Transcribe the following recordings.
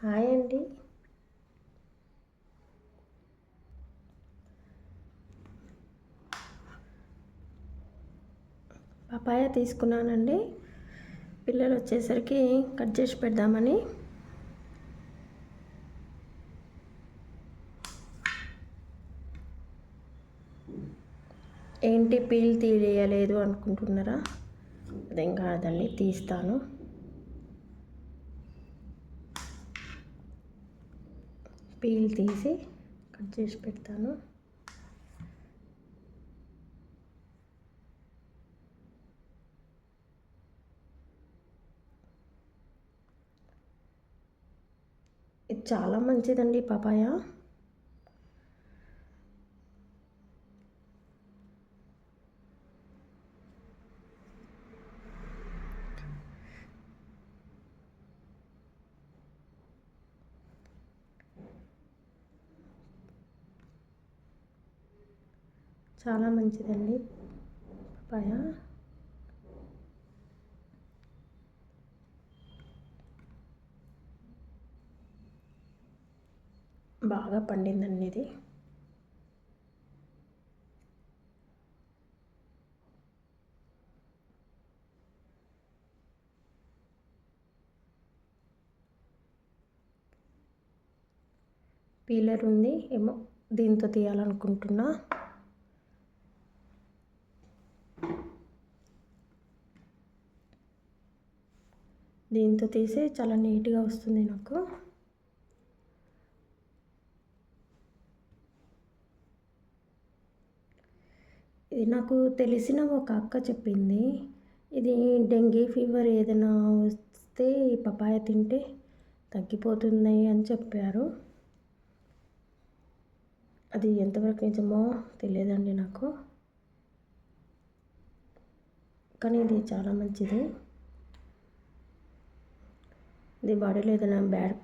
Hi అండి. Papaya తీసుకున్నానండి. పిల్లలు వచ్చేసరికి కట్ చేసి పెడదామని. ఏంటి పీల్ తీయలేదు అనుకుంటున్నారా? అదేం కాదండి, తీస్తాను. పీల్ తీసి కట్ చేసి పెడతాను. ఇది చాలా మంచిదండి పపాయ. చాలా మంచిదండి పపాయ. బాగా పండిందండి ఇది. పీలర్ ఉంది ఏమో, దీంతో తీయాలనుకుంటున్నా. దీంతో తీసి చాలా నీట్గా వస్తుంది నాకు. ఇది నాకు తెలిసిన ఒక అక్క చెప్పింది. ఇది డెంగీ ఫీవర్ ఏదైనా వస్తే ఈ పపాయ తింటే తగ్గిపోతుంది అని చెప్పారు. అది ఎంతవరకు నిజమో తెలియదండి నాకు, కానీ ఇది చాలా మంచిది. ఇది బాడీలో ఏదైనా బ్యాడ్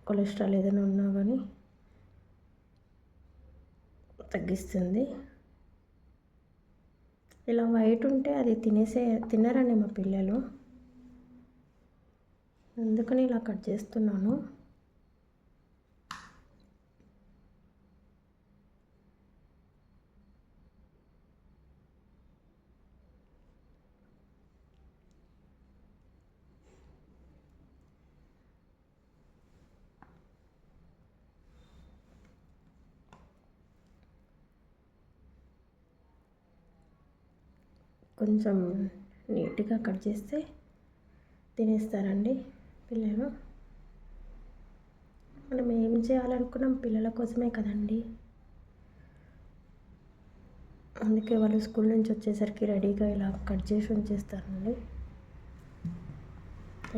కొలెస్ట్రాల్ ఏదైనా ఉన్నా కానీ తగ్గిస్తుంది. ఇలా వైట్ ఉంటే అది తినరండి మా పిల్లలు, అందుకని ఇలా కట్ చేస్తున్నాను. కొంచెం నీట్గా కట్ చేస్తే తినేస్తారండి పిల్లలు. మనం ఏం చేయాలనుకున్నాం పిల్లల కోసమే కదండి. అందుకే వాళ్ళు స్కూల్ నుంచి వచ్చేసరికి రెడీగా ఇలా కట్ చేసి ఉంచేస్తారండి.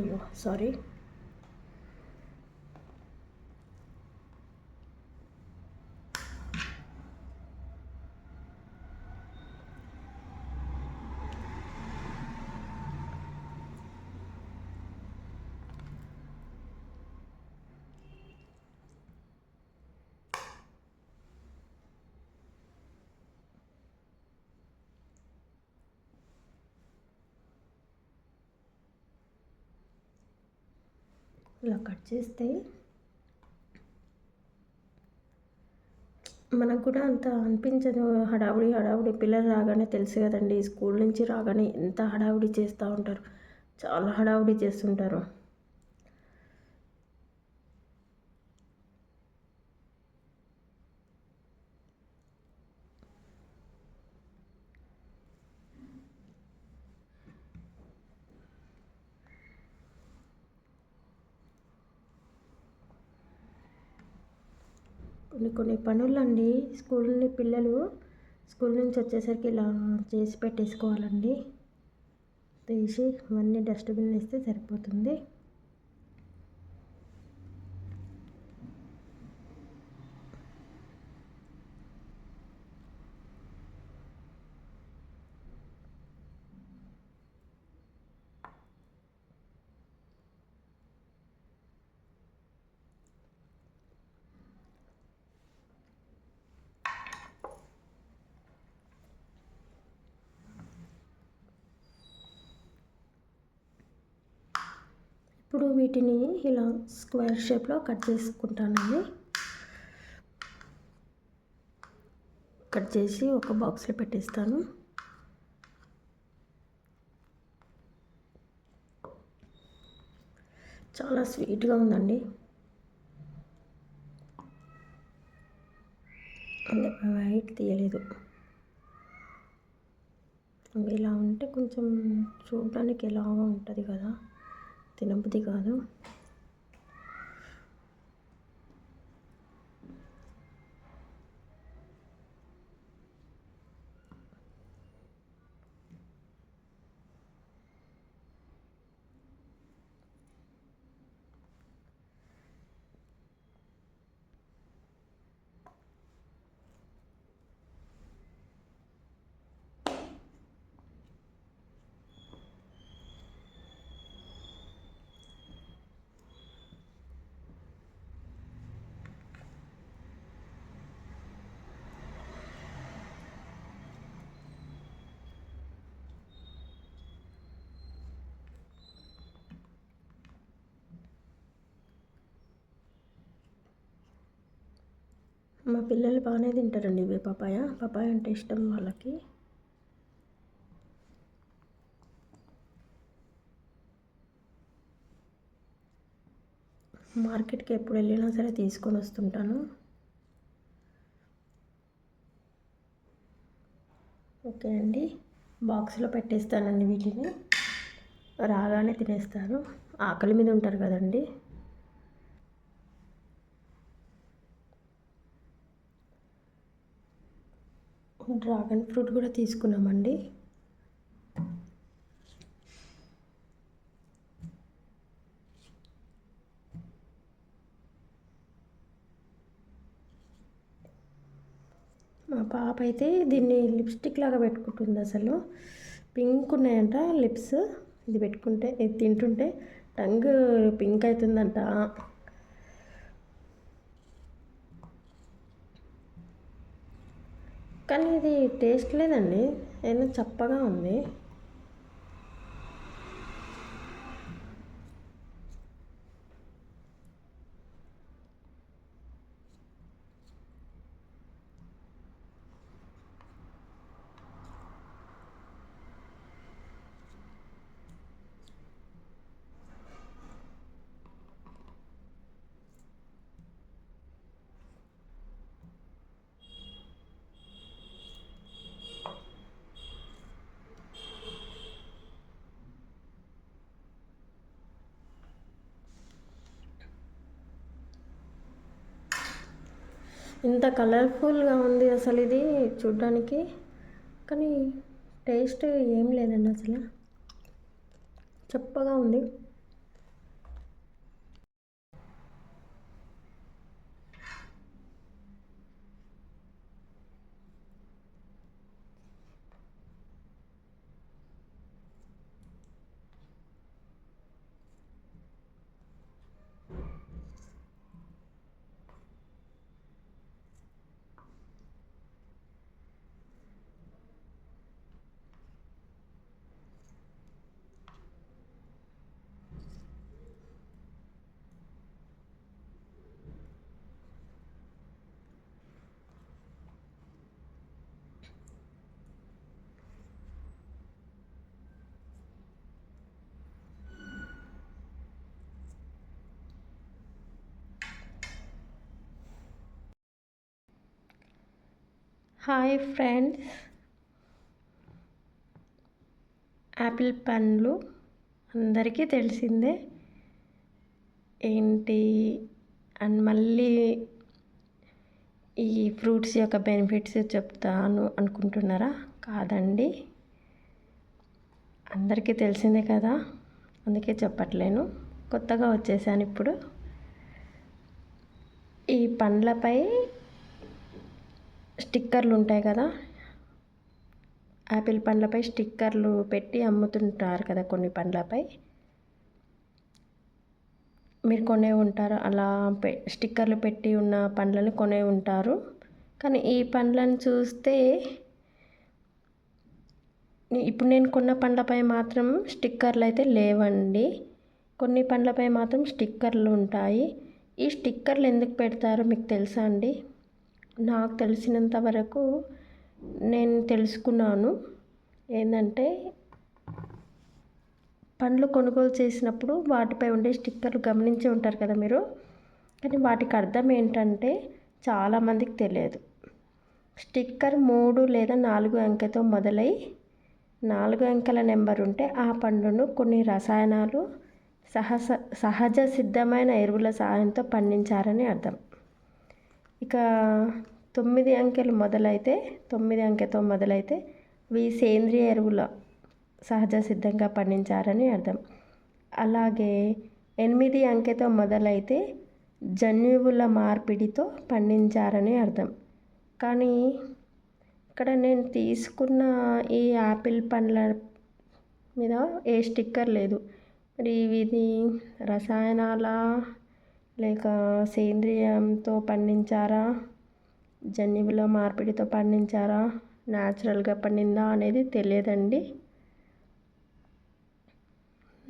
అయ్యో సారీ. ఇలా కట్ చేస్తే మనకు కూడా అంత అనిపించదు. హడావుడి హడావుడి, పిల్లలు రాగానే తెలుసు కదండి, స్కూల్ నుంచి రాగానే ఎంత హడావుడి చేస్తూ ఉంటారు, చాలా హడావుడి చేస్తుంటారు. కొన్ని పనులండి పిల్లలు స్కూల్ నుంచి వచ్చేసరికి ఇలా చేసి పెట్టేసుకోవాలండి. తీసి అవన్నీ డస్ట్బిన్ వేస్తే సరిపోతుంది. ఇప్పుడు వీటిని ఇలా స్క్వేర్ షేప్లో కట్ చేసుకుంటానండి. కట్ చేసి ఒక బాక్స్లో పెట్టేస్తాను. చాలా స్వీట్గా ఉందండి. వైట్ తీయలేదు. ఇలా ఉంటే కొంచెం చూడడానికి ఎలాగో ఉంటుంది కదా, తినబుద్ధి కాదు. మా పిల్లలు బాగానే తింటారండి ఇవి. పపాయ అంటే ఇష్టం వాళ్ళకి. మార్కెట్కి ఎప్పుడు వెళ్ళినా సరే తీసుకొని వస్తుంటాను. ఓకే అండి, బాక్స్లో పెట్టేస్తానండి. వీటిని రాగానే తినేస్తారు. ఆకలి మీద ఉంటారు కదండి. డ్రాగన్ ఫ్రూట్ కూడా తీసుకున్నామండి. మా పాప అయితే దీన్ని లిప్స్టిక్ లాగా పెట్టుకుంటుంది. అసలు పింక్ ఉన్నాయంట లిప్స్. ఇది పెట్టుకుంటే, ఇది తింటుంటే టంగ్ పింక్ అవుతుందంట. కానీ ఇది టేస్ట్ లేదండి, ఏదో చప్పగా ఉంది. ఇంత కలర్ఫుల్గా ఉంది అసలు ఇది చూడ్డానికి, కానీ టేస్ట్ ఏం లేదండి, అసలు చప్పగా ఉంది. హాయ్ ఫ్రెండ్స్, యాపిల్ పండ్లు అందరికీ తెలిసిందే ఏంటి, అండ్ మళ్ళీ ఈ ఫ్రూట్స్ యొక్క బెనిఫిట్స్ చెప్తాను అనుకుంటున్నారా? కాదండి, అందరికీ తెలిసిందే కదా, అందుకే చెప్పట్లేను. కొత్తగా వచ్చేసాను ఇప్పుడు. ఈ పండ్లపై స్టిక్కర్లు ఉంటాయి కదా, యాపిల్ పండ్లపై స్టిక్కర్లు పెట్టి అమ్ముతుంటారు కదా కొన్ని పండ్లపై. మీరు కొనే ఉంటారు, అలా స్టిక్కర్లు పెట్టి ఉన్న పండ్లను కొనే ఉంటారు. కానీ ఈ పండ్లను చూస్తే, ఇప్పుడు నేను కొన్న పండ్లపై మాత్రం స్టిక్కర్లు అయితే లేవండి. కొన్ని పండ్లపై మాత్రం స్టిక్కర్లు ఉంటాయి. ఈ స్టిక్కర్లు ఎందుకు పెడతారో మీకు తెలుసా అండి? నాకు తెలిసినంత వరకు నేను తెలుసుకున్నాను. ఏంటంటే పండ్లు కొనుగోలు చేసినప్పుడు వాటిపై ఉండే స్టిక్కర్లు గమనించి ఉంటారు కదా మీరు. కానీ వాటికి అర్థం ఏంటంటే చాలామందికి తెలియదు. స్టిక్కర్ 3 లేదా 4 అంకెతో మొదలై 4 అంకెల నెంబర్ ఉంటే ఆ పండును కొన్ని రసాయనాలు సహజ సిద్ధమైన ఎరువుల సహాయంతో పండించారని అర్థం. ఇక 9 అంకెతో మొదలైతే ఇవి సేంద్రియ ఎరువుల సహజ సిద్ధంగా పండించారని అర్థం. అలాగే 8 అంకెతో మొదలైతే జన్యువుల మార్పిడితో పండించారని అర్థం. కానీ ఇక్కడ నేను తీసుకున్న ఈ యాపిల్ పండ్ల మీద ఏ స్టిక్కర్ లేదు. మరి ఇది రసాయనాల లేక సేంద్రియంతో పండించారా, జన్యువుల మార్పిడితో పండించారా, న్యాచురల్గా పండిందా అనేది తెలియదండి.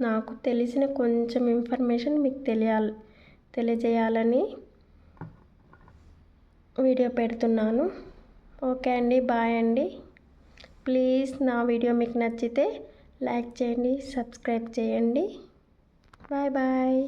నాకు తెలిసిన కొంచెం ఇన్ఫర్మేషన్ మీకు తెలియజేయాలని వీడియో పెడుతున్నాను. ఓకే అండి, బాయ్ అండి. ప్లీజ్ నా వీడియో మీకు నచ్చితే లైక్ చేయండి, సబ్స్క్రైబ్ చేయండి. Bye bye.